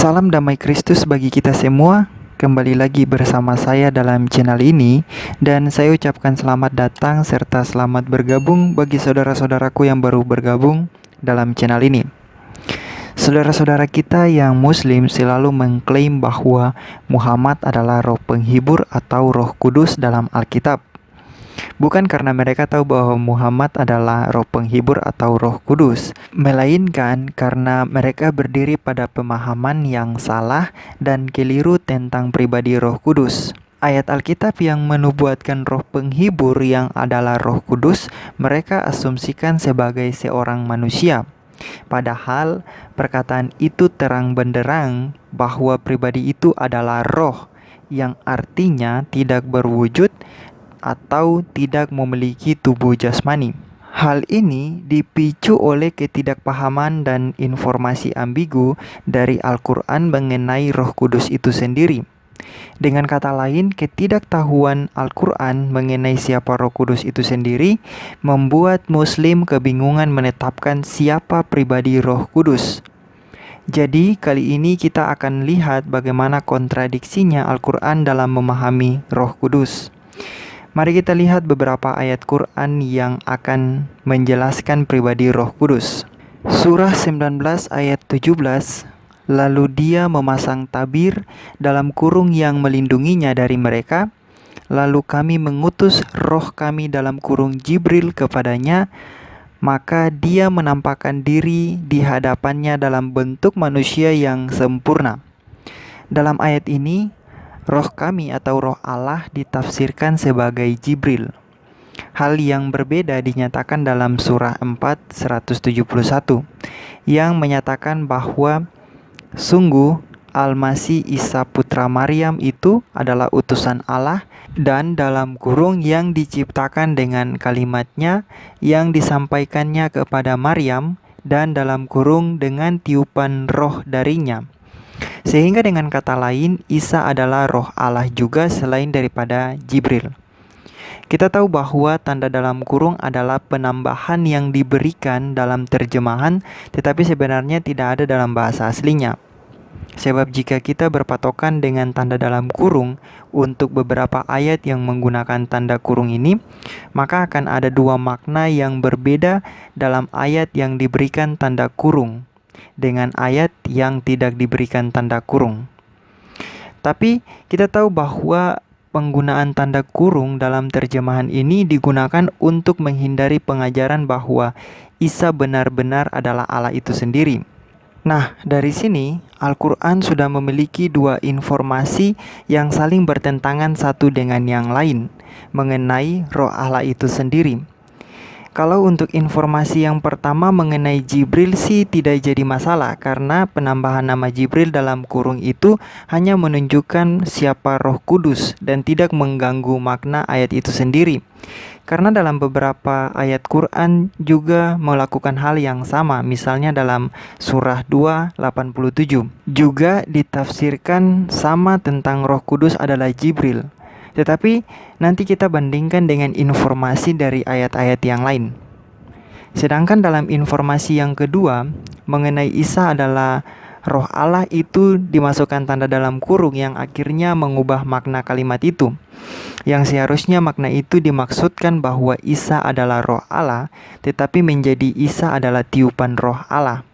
Salam damai Kristus bagi kita semua. Kembali lagi bersama saya dalam channel ini, dan saya ucapkan selamat datang serta selamat bergabung bagi saudara-saudaraku yang baru bergabung dalam channel ini. Saudara-saudara kita yang Muslim selalu mengklaim bahwa Muhammad adalah roh penghibur atau Roh Kudus dalam Alkitab. Bukan karena mereka tahu bahwa Muhammad adalah roh penghibur atau Roh Kudus, melainkan karena mereka berdiri pada pemahaman yang salah dan keliru tentang pribadi Roh Kudus. Ayat Alkitab yang menubuatkan roh penghibur yang adalah Roh Kudus, mereka asumsikan sebagai seorang manusia. Padahal perkataan itu terang benderang bahwa pribadi itu adalah roh, yang artinya tidak berwujud atau tidak memiliki tubuh jasmani. Hal ini dipicu oleh ketidakpahaman dan informasi ambigu dari Al-Quran mengenai Roh Kudus itu sendiri. Dengan kata lain, ketidaktahuan Al-Quran mengenai siapa Roh Kudus itu sendiri membuat Muslim kebingungan menetapkan siapa pribadi Roh Kudus. Jadi kali ini kita akan lihat bagaimana kontradiksinya Al-Quran dalam memahami Roh Kudus. Mari kita lihat beberapa ayat Quran yang akan menjelaskan pribadi Roh Kudus. Surah 19 ayat 17, lalu dia memasang tabir dalam kurung yang melindunginya dari mereka, lalu kami mengutus roh kami dalam kurung Jibril kepadanya, maka dia menampakkan diri di hadapannya dalam bentuk manusia yang sempurna. Dalam ayat ini, roh kami atau roh Allah ditafsirkan sebagai Jibril. Hal yang berbeda dinyatakan dalam surah 4 171 yang menyatakan bahwa sungguh Al-Masih Isa putra Maryam itu adalah utusan Allah dan dalam kurung yang diciptakan dengan kalimatnya yang disampaikannya kepada Maryam dan dalam kurung dengan tiupan roh darinya. Sehingga dengan kata lain, Isa adalah roh Allah juga selain daripada Jibril. Kita tahu bahwa tanda dalam kurung adalah penambahan yang diberikan dalam terjemahan, tetapi sebenarnya tidak ada dalam bahasa aslinya. Sebab jika kita berpatokan dengan tanda dalam kurung untuk beberapa ayat yang menggunakan tanda kurung ini, maka akan ada dua makna yang berbeda dalam ayat yang diberikan tanda kurung dengan ayat yang tidak diberikan tanda kurung. Tapi kita tahu bahwa penggunaan tanda kurung dalam terjemahan ini digunakan untuk menghindari pengajaran bahwa Isa benar-benar adalah Allah itu sendiri. Nah, dari sini Al-Quran sudah memiliki dua informasi yang saling bertentangan satu dengan yang lain mengenai roh Allah itu sendiri. Kalau untuk informasi yang pertama mengenai Jibril sih tidak jadi masalah, karena penambahan nama Jibril dalam kurung itu hanya menunjukkan siapa Roh Kudus dan tidak mengganggu makna ayat itu sendiri. Karena dalam beberapa ayat Quran juga melakukan hal yang sama, misalnya dalam surah 2:87 juga ditafsirkan sama tentang Roh Kudus adalah Jibril. Tetapi nanti kita bandingkan dengan informasi dari ayat-ayat yang lain. Sedangkan dalam informasi yang kedua mengenai Isa adalah roh Allah itu dimasukkan tanda dalam kurung yang akhirnya mengubah makna kalimat itu. Yang seharusnya makna itu dimaksudkan bahwa Isa adalah roh Allah, tetapi menjadi Isa adalah tiupan roh Allah.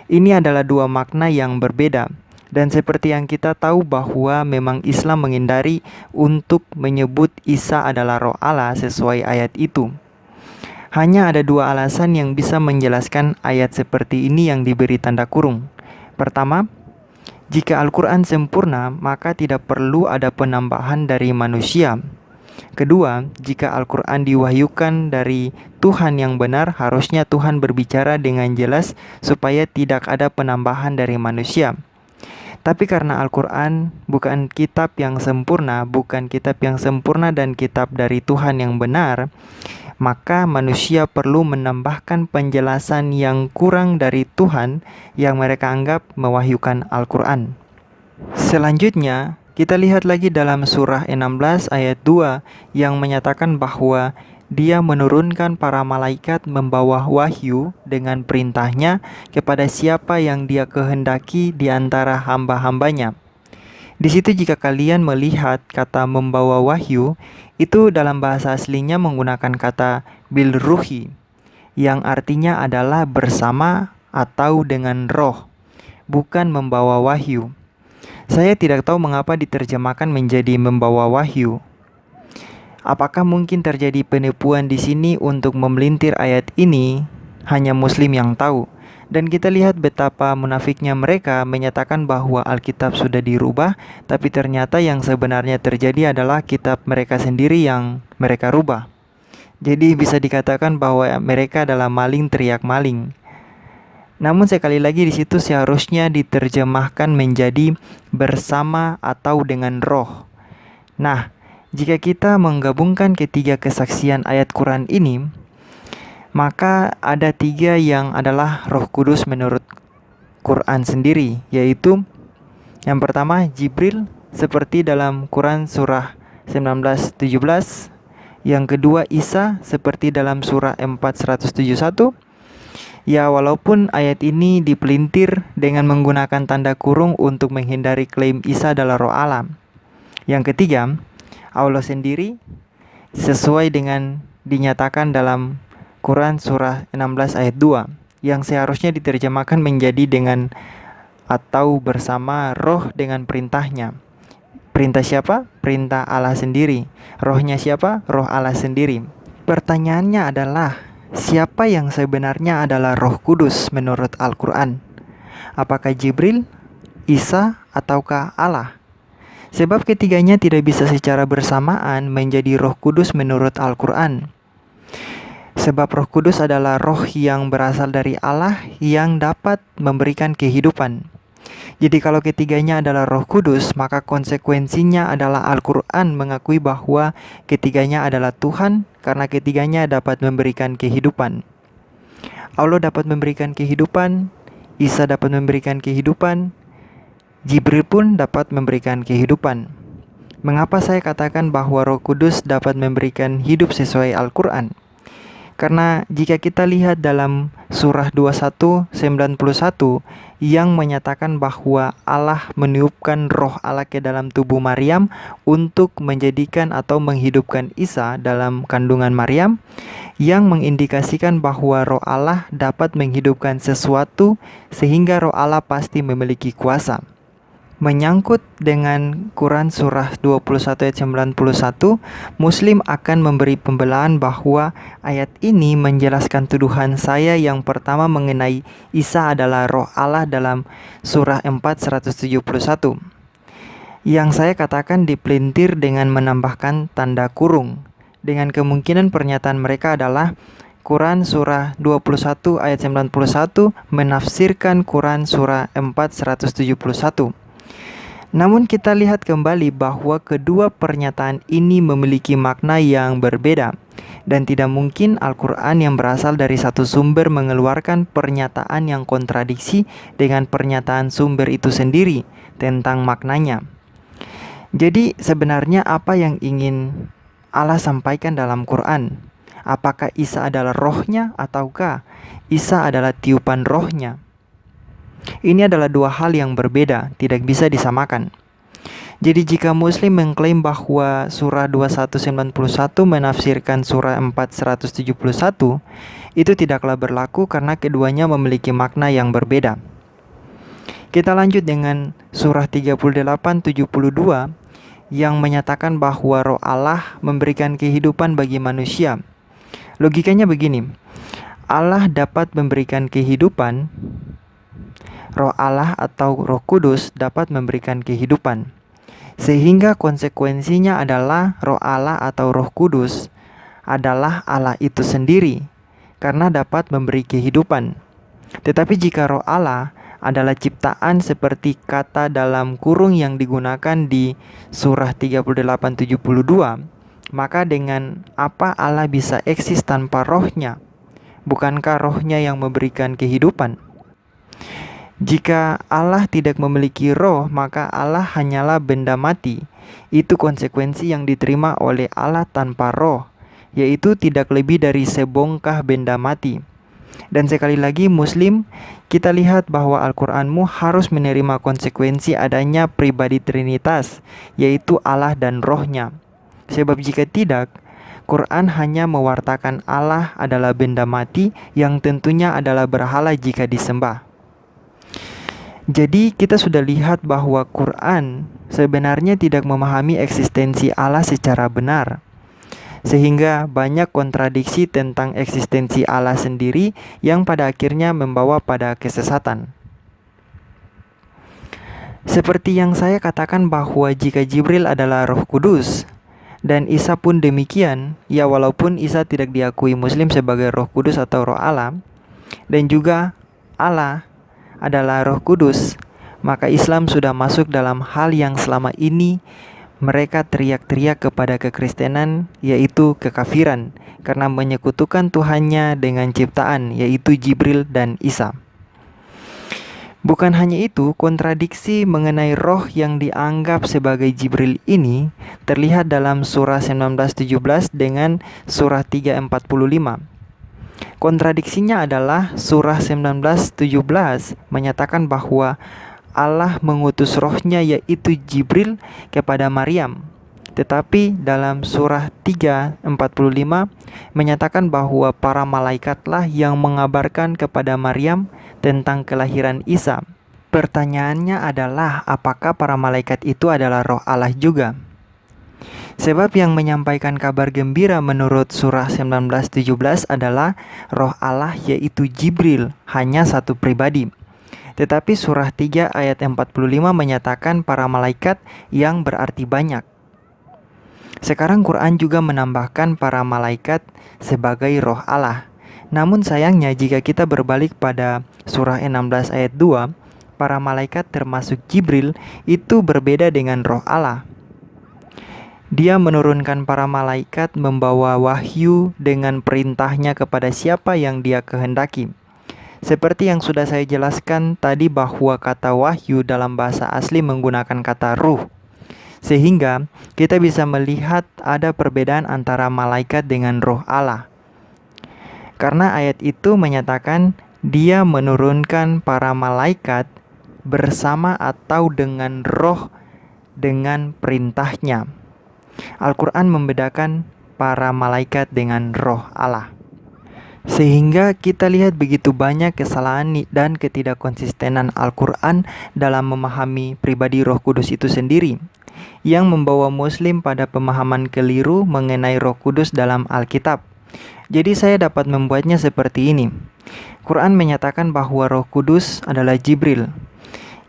Ini adalah dua makna yang berbeda. Dan seperti yang kita tahu bahwa memang Islam menghindari untuk menyebut Isa adalah roh Allah sesuai ayat itu. Hanya ada dua alasan yang bisa menjelaskan ayat seperti ini yang diberi tanda kurung. Pertama, jika Al-Quran sempurna, maka tidak perlu ada penambahan dari manusia. Kedua, jika Al-Quran diwahyukan dari Tuhan yang benar, harusnya Tuhan berbicara dengan jelas supaya tidak ada penambahan dari manusia. Tapi karena Al-Quran bukan kitab yang sempurna, dan kitab dari Tuhan yang benar, maka manusia perlu menambahkan penjelasan yang kurang dari Tuhan yang mereka anggap mewahyukan Al-Quran. Selanjutnya, kita lihat lagi dalam surah 16 ayat 2 yang menyatakan bahwa Dia menurunkan para malaikat membawa wahyu dengan perintahnya kepada siapa yang dia kehendaki di antara hamba-hambanya. Di situ jika kalian melihat kata membawa wahyu, itu dalam bahasa aslinya menggunakan kata bilruhi, yang artinya adalah bersama atau dengan roh, bukan membawa wahyu. Saya tidak tahu mengapa diterjemahkan menjadi membawa wahyu. Apakah mungkin terjadi penipuan di sini untuk memelintir ayat ini? Hanya Muslim yang tahu. Dan kita lihat betapa munafiknya mereka menyatakan bahwa Alkitab sudah dirubah, tapi ternyata yang sebenarnya terjadi adalah kitab mereka sendiri yang mereka rubah. Jadi bisa dikatakan bahwa mereka adalah maling teriak maling. Namun sekali lagi di situ seharusnya diterjemahkan menjadi bersama atau dengan roh. Nah, jika kita menggabungkan ketiga kesaksian ayat Quran ini, maka ada tiga yang adalah Roh Kudus menurut Quran sendiri, yaitu yang pertama Jibril seperti dalam Quran surah 19:17, yang kedua Isa seperti dalam surah 4:171. Ya, walaupun ayat ini dipelintir dengan menggunakan tanda kurung untuk menghindari klaim Isa adalah roh Allah. Yang ketiga, Allah sendiri sesuai dengan dinyatakan dalam Quran surah 16 ayat 2 yang seharusnya diterjemahkan menjadi dengan atau bersama roh dengan perintahnya. Perintah siapa? Perintah Allah sendiri. Rohnya siapa? Roh Allah sendiri. Pertanyaannya adalah, siapa yang sebenarnya adalah Roh Kudus menurut Al-Quran? Apakah Jibril, Isa, ataukah Allah? Sebab ketiganya tidak bisa secara bersamaan menjadi Roh Kudus menurut Al-Quran. Sebab Roh Kudus adalah roh yang berasal dari Allah yang dapat memberikan kehidupan. Jadi kalau ketiganya adalah Roh Kudus, maka konsekuensinya adalah Al-Quran mengakui bahwa ketiganya adalah Tuhan karena ketiganya dapat memberikan kehidupan. Allah dapat memberikan kehidupan, Isa dapat memberikan kehidupan, Jibril pun dapat memberikan kehidupan. Mengapa saya katakan bahwa Roh Kudus dapat memberikan hidup sesuai Al-Quran? Karena jika kita lihat dalam surah 21:91 yang menyatakan bahwa Allah meniupkan roh Allah ke dalam tubuh Maryam untuk menjadikan atau menghidupkan Isa dalam kandungan Maryam, yang mengindikasikan bahwa roh Allah dapat menghidupkan sesuatu sehingga roh Allah pasti memiliki kuasa. Menyangkut dengan Quran surah 21 ayat 91, Muslim akan memberi pembelaan bahwa ayat ini menjelaskan tuduhan saya yang pertama mengenai Isa adalah roh Allah dalam surah 4:171. Yang saya katakan dipelintir dengan menambahkan tanda kurung. Dengan kemungkinan pernyataan mereka adalah Quran surah 21 ayat 91 menafsirkan Quran surah 4:171. Namun kita lihat kembali bahwa kedua pernyataan ini memiliki makna yang berbeda, dan tidak mungkin Al-Quran yang berasal dari satu sumber mengeluarkan pernyataan yang kontradiksi dengan pernyataan sumber itu sendiri tentang maknanya. Jadi sebenarnya apa yang ingin Allah sampaikan dalam Quran? Apakah Isa adalah rohnya ataukah Isa adalah tiupan rohnya? Ini adalah dua hal yang berbeda, tidak bisa disamakan. Jadi jika Muslim mengklaim bahwa surah 2191 menafsirkan surah 4:171, itu tidaklah berlaku karena keduanya memiliki makna yang berbeda. Kita lanjut dengan surah 38:72 yang menyatakan bahwa roh Allah memberikan kehidupan bagi manusia. Logikanya begini, Allah dapat memberikan kehidupan, Roh Allah atau Roh Kudus dapat memberikan kehidupan. Sehingga konsekuensinya adalah Roh Allah atau Roh Kudus adalah Allah itu sendiri karena dapat memberi kehidupan. Tetapi jika Roh Allah adalah ciptaan seperti kata dalam kurung yang digunakan di surah 38:72, maka dengan apa Allah bisa eksis tanpa rohnya? Bukankah rohnya yang memberikan kehidupan? Jika Allah tidak memiliki roh, maka Allah hanyalah benda mati. Itu konsekuensi yang diterima oleh Allah tanpa roh, yaitu tidak lebih dari sebongkah benda mati. Dan sekali lagi Muslim, kita lihat bahwa Al-Quranmu harus menerima konsekuensi adanya pribadi Trinitas, yaitu Allah dan Rohnya. Sebab jika tidak, Quran hanya mewartakan Allah adalah benda mati yang tentunya adalah berhala jika disembah. Jadi kita sudah lihat bahwa Quran sebenarnya tidak memahami eksistensi Allah secara benar. Sehingga banyak kontradiksi tentang eksistensi Allah sendiri yang pada akhirnya membawa pada kesesatan. Seperti yang saya katakan bahwa jika Jibril adalah Roh Kudus, dan Isa pun demikian, ya walaupun Isa tidak diakui Muslim sebagai Roh Kudus atau Roh Allah, dan juga Allah adalah Roh Kudus, maka Islam sudah masuk dalam hal yang selama ini mereka teriak-teriak kepada kekristenan, yaitu kekafiran, karena menyekutukan Tuhannya dengan ciptaan, yaitu Jibril dan Isa. Bukan hanya itu, kontradiksi mengenai roh yang dianggap sebagai Jibril ini terlihat dalam surah 19:17 dengan surah 3:45. Kontradiksinya adalah surah 19:17 menyatakan bahwa Allah mengutus rohnya yaitu Jibril kepada Maryam. Tetapi dalam surah 3:45 menyatakan bahwa para malaikatlah yang mengabarkan kepada Maryam tentang kelahiran Isa. Pertanyaannya adalah apakah para malaikat itu adalah roh Allah juga? Sebab yang menyampaikan kabar gembira menurut surah 19:17 adalah roh Allah yaitu Jibril, hanya satu pribadi. Tetapi surah 3 ayat 45 menyatakan para malaikat yang berarti banyak. Sekarang Quran juga menambahkan para malaikat sebagai roh Allah. Namun sayangnya jika kita berbalik pada surah 16 ayat 2, para malaikat termasuk Jibril itu berbeda dengan roh Allah. Dia menurunkan para malaikat membawa wahyu dengan perintahnya kepada siapa yang dia kehendaki. Seperti yang sudah saya jelaskan tadi bahwa kata wahyu dalam bahasa asli menggunakan kata ruh. Sehingga kita bisa melihat ada perbedaan antara malaikat dengan roh Allah. Karena ayat itu menyatakan dia menurunkan para malaikat bersama atau dengan roh dengan perintahnya. Al-Quran membedakan para malaikat dengan roh Allah. Sehingga kita lihat begitu banyak kesalahan dan ketidakkonsistenan Al-Quran dalam memahami pribadi Roh Kudus itu sendiri, yang membawa Muslim pada pemahaman keliru mengenai Roh Kudus dalam Alkitab. Jadi saya dapat membuatnya seperti ini. Quran menyatakan bahwa Roh Kudus adalah Jibril.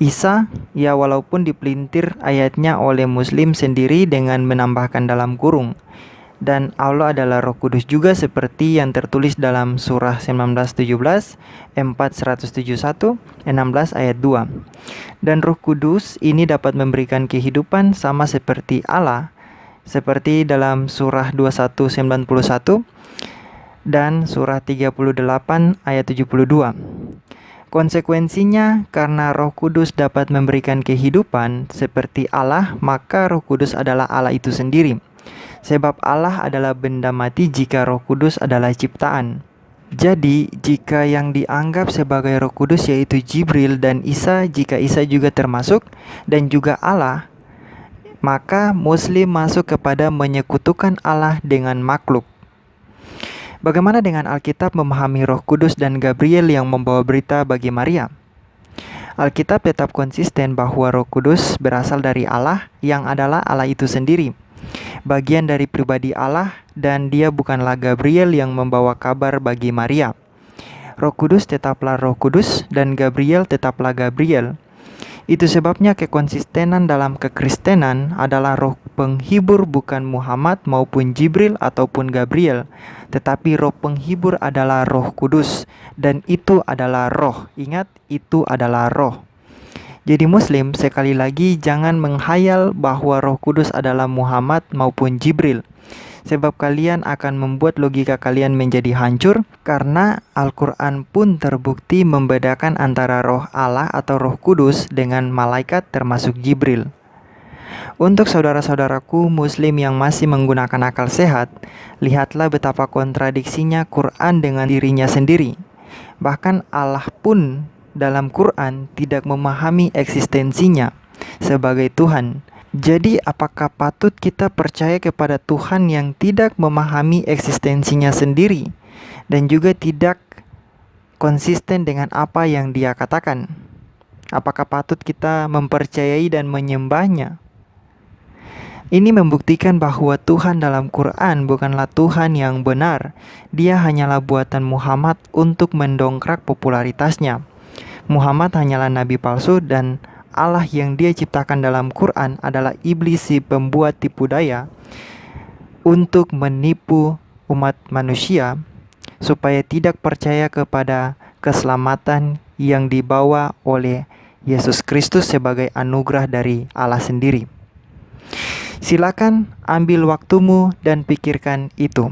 Isa, ya walaupun dipelintir ayatnya oleh Muslim sendiri dengan menambahkan dalam kurung. Dan Allah adalah Roh Kudus juga seperti yang tertulis dalam surah 19:17, 4:171, 16 ayat 2. Dan Roh Kudus ini dapat memberikan kehidupan sama seperti Allah, seperti dalam surah 21:91 dan surah 38 ayat 72. Konsekuensinya, karena Roh Kudus dapat memberikan kehidupan seperti Allah, maka Roh Kudus adalah Allah itu sendiri. Sebab Allah adalah benda mati jika Roh Kudus adalah ciptaan. Jadi, jika yang dianggap sebagai Roh Kudus yaitu Jibril dan Isa, jika Isa juga termasuk, dan juga Allah, maka Muslim masuk kepada menyekutukan Allah dengan makhluk. Bagaimana dengan Alkitab memahami Roh Kudus dan Gabriel yang membawa berita bagi Maria? Alkitab tetap konsisten bahwa Roh Kudus berasal dari Allah yang adalah Allah itu sendiri, bagian dari pribadi Allah, dan dia bukanlah Gabriel yang membawa kabar bagi Maria. Roh Kudus tetaplah Roh Kudus dan Gabriel tetaplah Gabriel. Itu sebabnya kekonsistenan dalam kekristenan adalah roh penghibur bukan Muhammad maupun Jibril ataupun Gabriel, tetapi roh penghibur adalah Roh Kudus, dan itu adalah roh. Ingat, itu adalah roh. Jadi Muslim, sekali lagi jangan menghayal bahwa Roh Kudus adalah Muhammad maupun Jibril, sebab kalian akan membuat logika kalian menjadi hancur, karena Al-Quran pun terbukti membedakan antara roh Allah atau Roh Kudus dengan malaikat termasuk Jibril. Untuk saudara-saudaraku Muslim yang masih menggunakan akal sehat, lihatlah betapa kontradiksinya Quran dengan dirinya sendiri. Bahkan Allah pun dalam Quran tidak memahami eksistensinya sebagai Tuhan. Jadi apakah patut kita percaya kepada Tuhan yang tidak memahami eksistensinya sendiri dan juga tidak konsisten dengan apa yang Dia katakan? Apakah patut kita mempercayai dan menyembahnya? Ini membuktikan bahwa Tuhan dalam Quran bukanlah Tuhan yang benar. Dia hanyalah buatan Muhammad untuk mendongkrak popularitasnya. Muhammad hanyalah nabi palsu dan Allah yang Dia ciptakan dalam Quran adalah iblis, si pembuat tipu daya untuk menipu umat manusia supaya tidak percaya kepada keselamatan yang dibawa oleh Yesus Kristus sebagai anugerah dari Allah sendiri. Silakan ambil waktumu dan pikirkan itu.